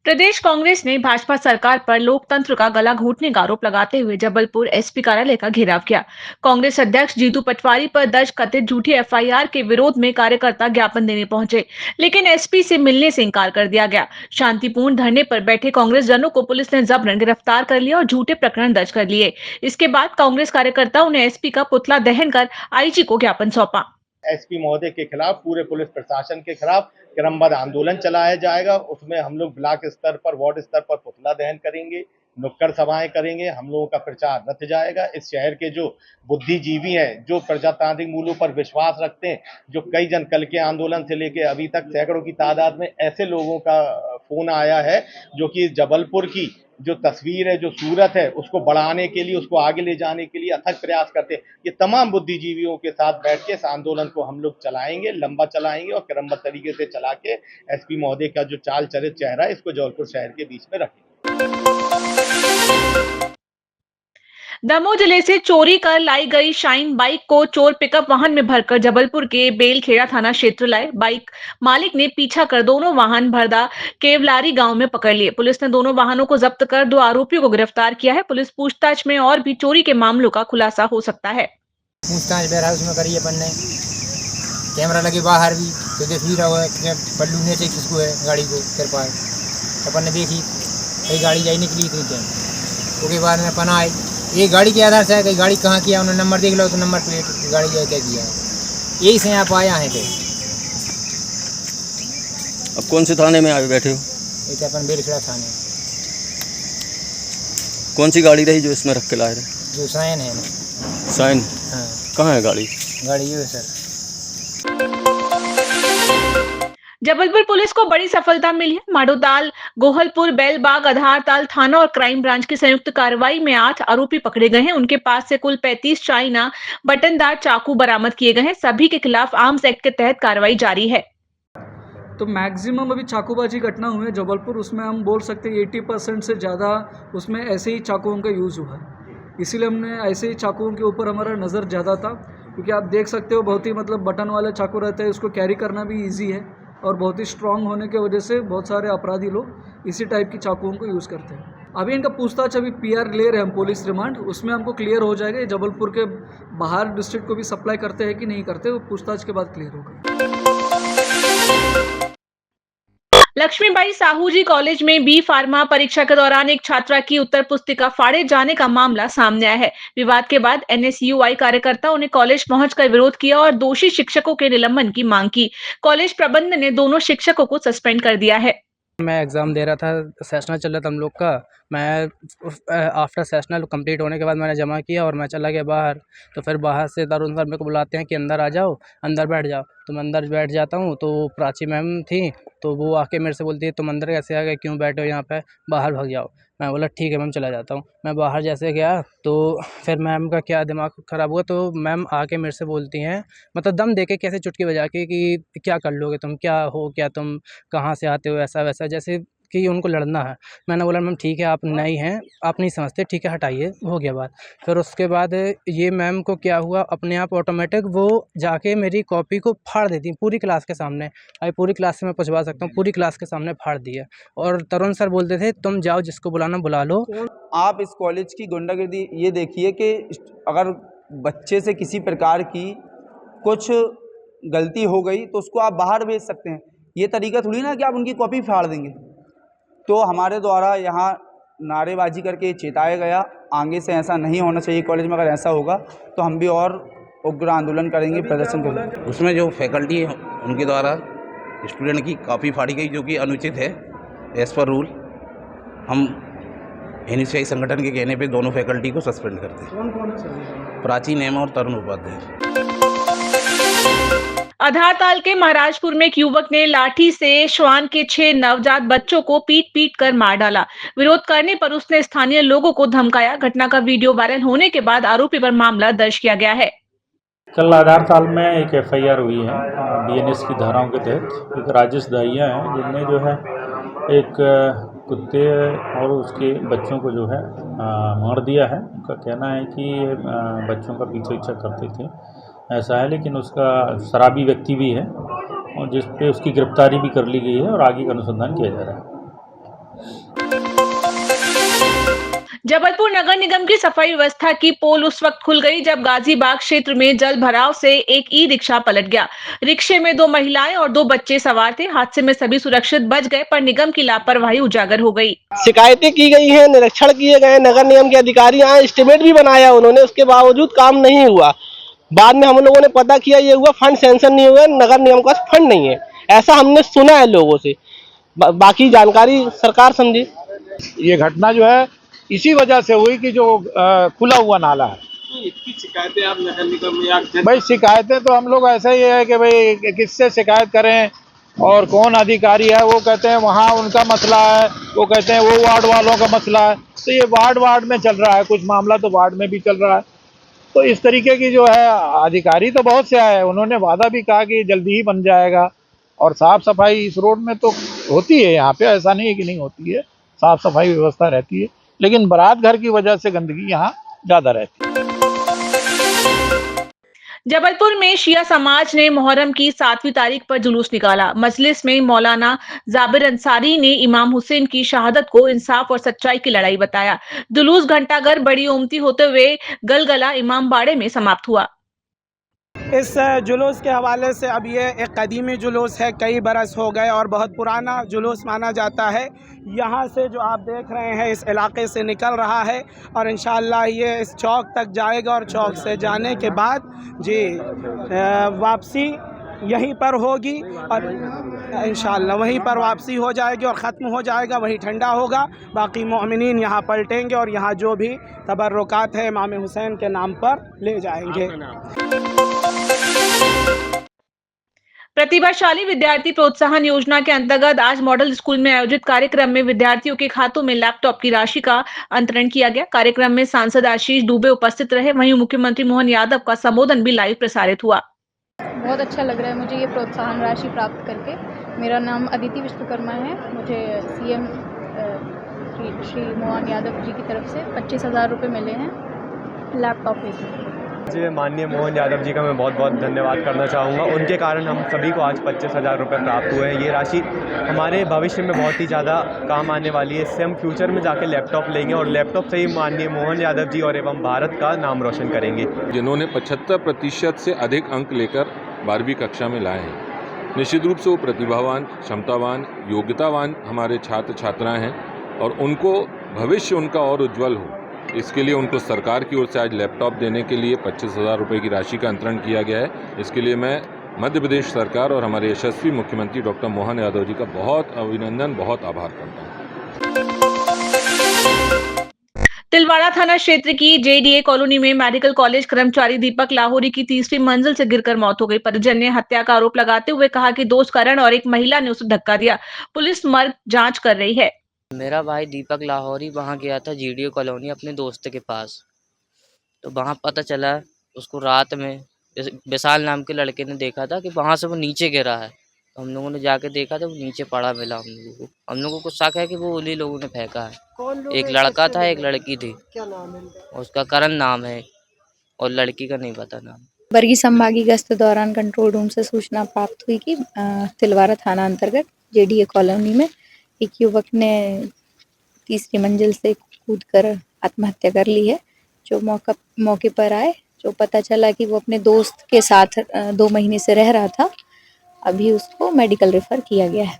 प्रदेश कांग्रेस ने भाजपा सरकार पर लोकतंत्र का गला घोटने का आरोप लगाते हुए जबलपुर एसपी कार्यालय का घेराव किया। कांग्रेस अध्यक्ष जीतू पटवारी पर दर्ज कथित झूठी एफआईआर के विरोध में कार्यकर्ता ज्ञापन देने पहुंचे, लेकिन एसपी से मिलने से इंकार कर दिया गया। शांतिपूर्ण धरने पर बैठे कांग्रेस जनों को पुलिस ने जबरन गिरफ्तार कर लिया और झूठे प्रकरण दर्ज कर लिए। इसके बाद कांग्रेस कार्यकर्ताओं ने एसपी का पुतला दहन कर आईजी को ज्ञापन सौंपा। एसपी महोदय के खिलाफ, पूरे पुलिस प्रशासन के खिलाफ क्रमबद्ध आंदोलन चलाया जाएगा। उसमें हम लोग ब्लॉक स्तर पर, वार्ड स्तर पर पुतला दहन करेंगे, नुक्कड़ सभाएं करेंगे, हम लोगों का प्रचार रथ जाएगा। इस शहर के जो बुद्धिजीवी हैं, जो प्रजातांत्रिक मूल्यों पर विश्वास रखते हैं, जो कई जन कल के आंदोलन से लेके अभी तक सैकड़ों की तादाद में ऐसे लोगों का फोन आया है जो कि जबलपुर की जो तस्वीर है, जो सूरत है, उसको बढ़ाने के लिए, उसको आगे ले जाने के लिए अथक प्रयास करते हैं। ये तमाम बुद्धिजीवियों के साथ बैठ के इस आंदोलन को हम लोग चलाएंगे, लंबा चलाएंगे और क्रमबद्ध तरीके से चला के एसपी महोदय का जो चाल चरित चेहरा है, इसको जबलपुर शहर के बीच में रखेंगे। दमोह जिले से चोरी कर लाई गई शाइन बाइक को चोर पिकअप वाहन में भरकर जबलपुर के बेलखेड़ा थाना क्षेत्र लाए। बाइक मालिक ने पीछा कर दोनों वाहन भरदा केवलारी गांव में पकड़ लिए। पुलिस ने दोनों वाहनों को जब्त कर 2 आरोपियों को गिरफ्तार किया है। पुलिस पूछताछ में और भी चोरी के मामलों का खुलासा हो सकता है। पूछताछ वेयर हाउस में करी अपन ने, कैमरा लगे बाहर भी तो देख ही रहा हुआ है पल्लू नीचे किसको है गाड़ी को फिर पार अपन ने देखी कई गाड़ी जाई निकली इतनी टाइम। उसके बाद में अपन आए ये गाड़ी के आधार से है, कई गाड़ी कहाँ किया उन्होंने नंबर देख लो तो नंबर प्लेट गाड़ी क्या किया है, यही से आप आया है। अब कौन से थाने में आए बैठे हो? एक अपन बेलखेड़ा थाने। कौन सी गाड़ी रही जो इसमें रख के लाए रहे? जो साइन है ना। साइन? हाँ। कहाँ है गाड़ी? गाड़ी ये है सर। जबलपुर पुलिस को बड़ी सफलता मिली है। माडोताल, गोहलपुर, बेलबाग, आधारताल थाना और क्राइम ब्रांच की संयुक्त कार्रवाई में 8 आरोपी पकड़े गए हैं। उनके पास से कुल 35 चाइना बटनदार चाकू बरामद किए गए हैं। सभी के खिलाफ आर्म्स एक्ट के तहत कार्रवाई जारी है। तो मैक्सिमम अभी चाकूबाजी घटना हुई है जबलपुर, उसमें हम बोल सकते हैं 80% से ज़्यादा उसमें ऐसे ही चाकुओं का यूज़ हुआ है। इसीलिए हमने ऐसे ही चाकुओं के ऊपर हमारा नज़र ज़्यादा था, क्योंकि आप देख सकते हो बहुत ही बटन वाले चाकू रहते हैं, उसको कैरी करना भी ईजी है और बहुत ही स्ट्रांग होने की वजह से बहुत सारे अपराधी लोग इसी टाइप की चाकुओं को यूज़ करते हैं। अभी इनका पूछताछ अभी पीआर ले रहे हैं हम, पुलिस रिमांड, उसमें हमको क्लियर हो जाएगा ये जबलपुर के बाहर डिस्ट्रिक्ट को भी सप्लाई करते हैं कि नहीं करते, वो पूछताछ के बाद क्लियर होगा। लक्ष्मीबाई साहू जी कॉलेज में बी फार्मा परीक्षा के दौरान एक छात्रा की उत्तर पुस्तिका फाड़े जाने का मामला सामने आया है। विवाद के बाद एनएसयूआई कार्यकर्ताओं ने कॉलेज पहुंचकर विरोध किया और दोषी शिक्षकों के निलंबन की मांग की। कॉलेज प्रबंधन ने दोनों शिक्षकों को सस्पेंड कर दिया है। मैं एग्ज़ाम दे रहा था, सेशनल चल रहा था हम लोग का। मैं आफ्टर सेशनल कंप्लीट होने के बाद मैंने जमा किया और मैं चला गया बाहर। तो फिर बाहर से तरुण सर मेरे को बुलाते हैं कि अंदर आ जाओ, अंदर बैठ जाओ। तो मैं अंदर बैठ जाता हूँ तो प्राची मैम थी, तो वो आके मेरे से बोलती है तुम अंदर कैसे आ गए, क्यों बैठे हो यहाँ पे, बाहर भाग जाओ। मैं बोला ठीक है मैम, चला जाता हूँ। मैं बाहर जैसे गया तो फिर मैम का क्या दिमाग ख़राब हुआ, तो मैम आके मेरे से बोलती हैं, मतलब दम दे के कैसे चुटकी बजा के कि क्या कर लोगे तुम, क्या हो, क्या तुम कहाँ से आते हो, ऐसा वैसा, जैसे कि उनको लड़ना है। मैंने बोला मैम ठीक है, आप नई हैं, आप नहीं समझते, ठीक है हटाइए, हो गया बात। फिर उसके बाद ये मैम को क्या हुआ, अपने आप ऑटोमेटिक वो जाके मेरी कॉपी को फाड़ देती पूरी क्लास के सामने। अभी पूरी क्लास से मैं पहुँचवा सकता हूँ, पूरी क्लास के सामने फाड़ दिया। और तरुण सर बोलते थे तुम जाओ, जिसको बुलाना बुला लो। आप इस कॉलेज की गुंडागर्दी ये देखिए कि अगर बच्चे से किसी प्रकार की कुछ गलती हो गई तो उसको आप बाहर भेज सकते हैं। ये तरीका थोड़ी ना कि आप उनकी कॉपी फाड़ देंगे। तो हमारे द्वारा यहाँ नारेबाजी करके चेताया गया, आगे से ऐसा नहीं होना चाहिए कॉलेज में। अगर ऐसा होगा तो हम भी और उग्र आंदोलन करेंगे, प्रदर्शन करेंगे। उसमें जो फैकल्टी है उनके द्वारा स्टूडेंट की कॉपी फाड़ी गई, जो कि अनुचित है एज़ पर रूल। हम एनएसयूआई संगठन के कहने पे दोनों फैकल्टी को सस्पेंड करते हैं। कौन कौन है? प्राची नेमा और तरुण उपाध्याय। आधारताल के महाराजपुर में एक युवक ने लाठी से श्वान के 6 नवजात बच्चों को पीट कर मार डाला। विरोध करने पर उसने स्थानीय लोगों को धमकाया। घटना का वीडियो वायरल होने के बाद आरोपी पर मामला दर्ज किया गया है। कल आधारताल में एक एफआईआर हुई है बीएनएस की धाराओं के तहत। एक राजेश दाहिया है जिनने जो है एक कुत्ते और उसके बच्चों को जो है मार दिया है। उनका कहना है कि बच्चों का पीछा करते थे, ऐसा है, लेकिन उसका शराबी व्यक्ति भी है और जिस पे उसकी गिरफ्तारी भी कर ली गई है और आगे का अनुसंधान किया जा रहा है। जबलपुर नगर निगम की सफाई व्यवस्था की पोल उस वक्त खुल गई जब गाजीबाग क्षेत्र में जल भराव से एक ई रिक्शा पलट गया। रिक्शे में 2 महिलाएं और 2 बच्चे सवार थे। हादसे में सभी सुरक्षित बच गए, पर निगम की लापरवाही उजागर हो गई। शिकायतें की गई हैं, निरीक्षण किए गए, नगर निगम के अधिकारी आए, एस्टीमेट भी बनाया उन्होंने, उसके बावजूद काम नहीं हुआ। बाद में हम लोगों ने पता किया ये हुआ फंड सैंक्शन नहीं हुआ, नगर निगम का फंड नहीं है, ऐसा हमने सुना है लोगों से। बाकी जानकारी सरकार समझे। ये घटना जो है इसी वजह से हुई कि जो खुला हुआ नाला है। इतनी शिकायतें आप नगर निगम में? भाई शिकायतें तो हम लोग ऐसा ही है कि भाई किससे शिकायत करें और कौन अधिकारी है, वो कहते हैं वहाँ उनका मसला है, वो कहते हैं वो वार्ड वालों का मसला है। तो ये वार्ड में चल रहा है, कुछ मामला तो वार्ड में भी चल रहा है। तो इस तरीके की जो है अधिकारी तो बहुत से आए, उन्होंने वादा भी कहा कि जल्दी ही बन जाएगा। और साफ सफाई इस रोड में तो होती है, यहाँ पे ऐसा नहीं है कि नहीं होती है, साफ सफाई व्यवस्था रहती है, लेकिन बारात घर की वजह से गंदगी यहाँ ज्यादा रहती है। जबलपुर में शिया समाज ने मुहर्रम की 7वीं तारीख पर जुलूस निकाला। मजलिस में मौलाना जाबिर अंसारी ने इमाम हुसैन की शहादत को इंसाफ और सच्चाई की लड़ाई बताया। जुलूस घंटाघर बड़ी ओमती होते हुए गलगला इमाम बाड़े में समाप्त हुआ। इस जुलूस के हवाले से अब ये एक कदीमी जुलूस है, कई बरस हो गए और बहुत पुराना जुलूस माना जाता है। यहाँ से जो आप देख रहे हैं इस इलाके से निकल रहा है और इंशाअल्लाह ये इस चौक तक जाएगा और चौक से जाने के बाद जी वापसी यहीं पर होगी और इंशाअल्लाह वहीं पर वापसी हो जाएगी और ख़त्म हो जाएगा, वहीं ठंडा होगा। बाकी मोमिनीन यहाँ पलटेंगे और यहाँ जो भी तबर्रुकात है इमाम हुसैन के नाम पर ले जाएंगे। प्रतिभाशाली विद्यार्थी प्रोत्साहन योजना के अंतर्गत आज मॉडल स्कूल में आयोजित कार्यक्रम में विद्यार्थियों के खातों में लैपटॉप की राशि का अंतरण किया गया। कार्यक्रम में सांसद आशीष दुबे उपस्थित रहे, वहीं मुख्यमंत्री मोहन यादव का संबोधन भी लाइव प्रसारित हुआ। बहुत अच्छा लग रहा है मुझे ये प्रोत्साहन राशि प्राप्त करके। मेरा नाम अदिति विश्वकर्मा है। मुझे सीएम श्री मोहन यादव जी की तरफ से 25,000 रुपये मिले हैं लैपटॉप पे। जी माननीय मोहन यादव जी का मैं बहुत बहुत धन्यवाद करना चाहूँगा। उनके कारण हम सभी को आज 25,000 रुपये प्राप्त हुए हैं। ये राशि हमारे भविष्य में बहुत ही ज़्यादा काम आने वाली है। इससे हम फ्यूचर में जाके लैपटॉप लेंगे और लैपटॉप से ही माननीय मोहन यादव जी और एवं भारत का नाम रोशन करेंगे। जिन्होंने 75% से अधिक अंक लेकर 12वीं कक्षा में लाए हैं, निश्चित रूप से वो प्रतिभावान, क्षमतावान, योग्यतावान हमारे छात्र छात्राएँ हैं और उनको भविष्य उनका और उज्ज्वल हो, इसके लिए उनको सरकार की ओर से आज लैपटॉप देने के लिए 25,000 रुपये की राशि का अंतरण किया गया है। इसके लिए मैं मध्य प्रदेश सरकार और हमारे यशस्वी मुख्यमंत्री डॉक्टर मोहन यादव जी का बहुत अभिनंदन, बहुत आभार करता हूँ। तिलवाड़ा थाना क्षेत्र की जेडीए कॉलोनी में मेडिकल कॉलेज कर्मचारी दीपक लाहौरी की 3वीं मंजिल से गिरकर मौत हो गई। परिजन ने हत्या का आरोप लगाते हुए कहा कि दोस्त करण और एक महिला ने उसे धक्का दिया। पुलिस मर्ग जांच कर रही है। मेरा भाई दीपक लाहौरी वहाँ गया था जीडीओ कॉलोनी अपने दोस्त के पास, तो वहाँ पता चला उसको रात में विशाल नाम के लड़के ने देखा था कि वहाँ से वो नीचे गिरा है। तो हम लोगों ने जाके देखा तो वो नीचे पड़ा मिला हम लोगों को। हम लोगों को शक है कि वो उन्हीं लोगों ने फेंका है। एक लड़का था, एक लड़की थी। क्या नाम है? उसका करण नाम है और लड़की का नहीं पता नाम। बरगी संभागीय गश्त दौरान कंट्रोल रूम से सूचना प्राप्त हुई कि तिलवाड़ा थाना अंतर्गत जेडीए कॉलोनी में एक युवक ने 3री मंजिल से कूदकर आत्महत्या कर ली है। जो मौके पर आए, जो पता चला कि वो अपने दोस्त के साथ 2 महीने से रह रहा था। अभी उसको मेडिकल रेफर किया गया है।